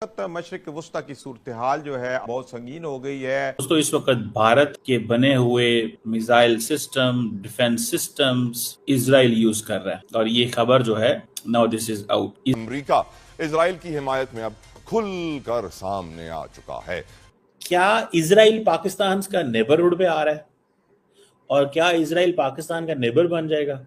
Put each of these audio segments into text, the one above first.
मशरिक वस्ता की सूरत हाल जो है बहुत संगीन हो गई है। दोस्तों, इस वक्त भारत के बने हुए missile system, defence systems Israel use कर रहा है और ये खबर जो है now this is out. America Israel की हिमायत में अब खुलकर सामने आ चुका है। क्या इजराइल पाकिस्तान का नेबरहुड पे आ रहा है और क्या इजराइल पाकिस्तान का नेबर बन जाएगा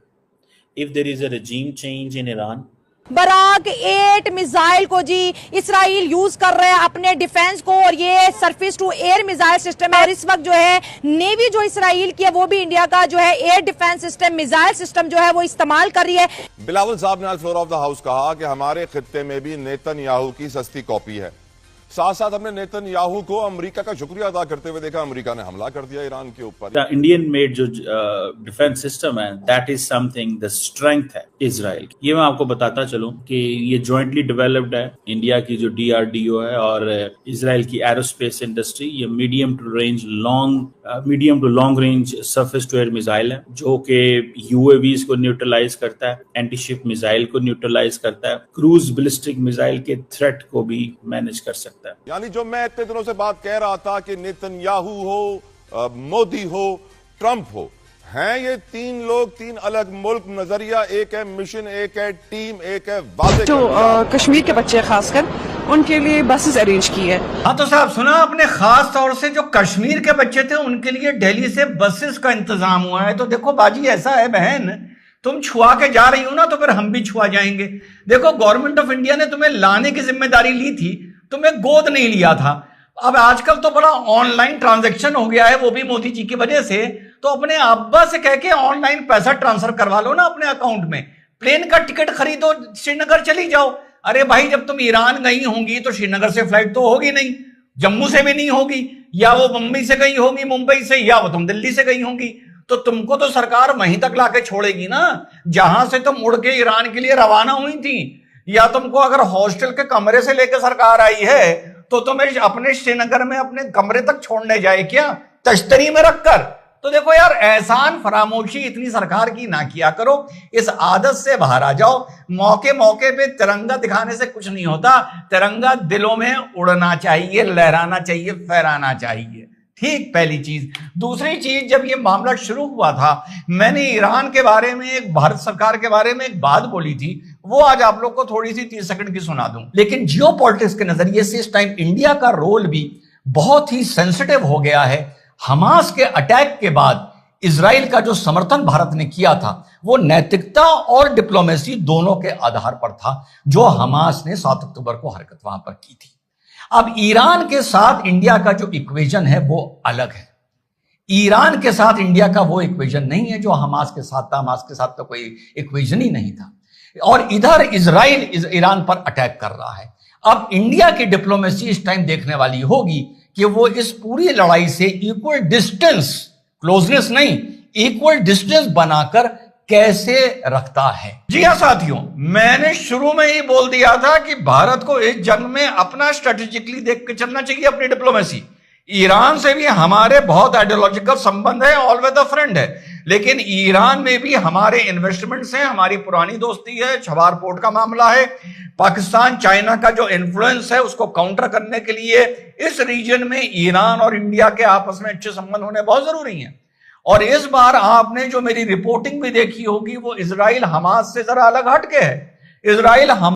if there is a regime change in Iran? Barak 8 missile को जी इसराइल यूज कर रहे हैं अपने डिफेंस को, और ये surface to air missile system है। और इस वक्त जो है नेवी जो इसराइल की है वो भी इंडिया का जो है air defence system, missile system जो है वो इस्तेमाल कर रही है। बिलावल साहब ने आज फ्लोर ऑफ द हाउस कहा कि हमारे खित्ते में भी नेतन्याहू की सस्ती कॉपी है। साथ साथ हमने नेतन्याहू को अमेरिका का शुक्रिया अदा करते हुए देखा। अमेरिका ने हमला कर दिया ईरान के ऊपर। इंडियन मेड जो डिफेंस सिस्टम है that is something the strength है इजराइल की। ये मैं आपको बताता चलूं कि ये जॉइंटली डेवलप्ड है। इंडिया की जो DRDO है और इजराइल की एरोस्पेस इंडस्ट्री, ये medium to long range surface to air missile है जो कि UAVs को न्यूट्रलाइज करता है, एंटी शिप मिसाइल को न्यूट्रलाइज करता है, क्रूज बैलिस्टिक मिसाइल के थ्रेट को भी मैनेज कर सकता है। यानी जो मैं इतने दिनों से बात कह रहा था कि नेतन्याहू हो, मोदी हो, ट्रंप हो, हैं ये तीन लोग, तीन अलग मुल्क, नजरिया एक है, मिशन एक है, टीम एक है, वादे जो कश्मीर के बच्चे खासकर उनके लिए बसेस अरेंज की है। हाँ तो साहब सुना आपने, खास तौर से जो कश्मीर के बच्चे थे उनके लिए दिल्ली से बसेस का इंतजाम हुआ है। तो देखो बाजी, ऐसा है बहन, तुम छुआ के जा रही हो ना तो फिर हम भी छुआ जाएंगे। देखो गवर्नमेंट ऑफ इंडिया ने तुम्हें लाने की जिम्मेदारी ली थी, तुम्हें गोद नहीं लिया था। अब आजकल तो बड़ा ऑनलाइन ट्रांजैक्शन हो गया है, वो भी मोदी जी की वजह से। तो अपने अब्बा से कह के ऑनलाइन पैसा ट्रांसफर करवा लो ना अपने अकाउंट में, प्लेन का टिकट खरीदो, श्रीनगर चली जाओ। अरे भाई, जब तुम ईरान गई होंगी तो श्रीनगर से फ्लाइट तो होगी नहीं, जम्मू से भी नहीं होगी, या वो मुंबई से गई होगी, मुंबई से, या वो तुम दिल्ली से गई होंगी। तो तुमको तो सरकार वहीं तक लाके छोड़ेगी ना जहां से तुम उड़ के ईरान के लिए रवाना हुई थी। या तुमको अगर हॉस्टल के कमरे से लेकर सरकार आई है तो तुम्हें अपने श्रीनगर में अपने कमरे तक छोड़ने जाए क्या, तश्तरी में रखकर? तो देखो यार, एहसान फरामोशी इतनी सरकार की ना किया करो, इस आदत से बाहर आ जाओ। मौके मौके पे तिरंगा दिखाने से कुछ नहीं होता, तिरंगा दिलों में उड़ना चाहिए, लहराना चाहिए, फहराना चाहिए। ठीक, पहली चीज। दूसरी चीज, जब ये मामला शुरू हुआ था मैंने ईरान के बारे में, एक भारत सरकार के बारे में एक बात बोली थी, वो आज आप लोग को थोड़ी सी 30 सेकंड की सुना दूं। लेकिन जियोपॉलिटिक्स के नजरिए से इस टाइम इंडिया का रोल भी बहुत ही सेंसिटिव हो गया है। हमास के अटैक के बाद इजराइल का जो समर्थन भारत ने किया था वो नैतिकता और डिप्लोमेसी दोनों के आधार पर था, जो हमास ने 7 अक्टूबर को हरकत वहां पर की थी। अब ईरान के साथ इंडिया का जो इक्वेशन है वो अलग है। ईरान के साथ इंडिया का वो इक्वेशन नहीं है जो हमास के साथ था। हमास के साथ तो कोई इक्वेशन ही नहीं था। और इधर इजराइल ईरान पर अटैक कर रहा है। अब इंडिया की डिप्लोमेसी इस टाइम देखने वाली होगी कि वो इस पूरी लड़ाई से इक्वल डिस्टेंस, क्लोजनेस नहीं, इक्वल डिस्टेंस बनाकर कैसे रखता है। जी हाँ साथियों, मैंने शुरू में ही बोल दिया था कि भारत को इस जंग में अपना स्ट्रेटेजिकली देख के चलना चाहिए, अपनी डिप्लोमेसी। ईरान से भी हमारे बहुत आइडियोलॉजिकल संबंध है, ऑलवेज अ फ्रेंड है, लेकिन ईरान में भी हमारे इन्वेस्टमेंट्स हैं, हमारी पुरानी दोस्ती है, छबार पोर्ट का मामला है। पाकिस्तान चाइना का जो इन्फ्लुएंस है उसको काउंटर करने के लिए इस रीजन में ईरान और इंडिया के आपस में अच्छे संबंध होने बहुत जरूरी हैं। और इस बार आपने जो मेरी रिपोर्टिंग भी देखी होगी वो इजराइल हमास से जरा अलग हटके है। Israel Hamas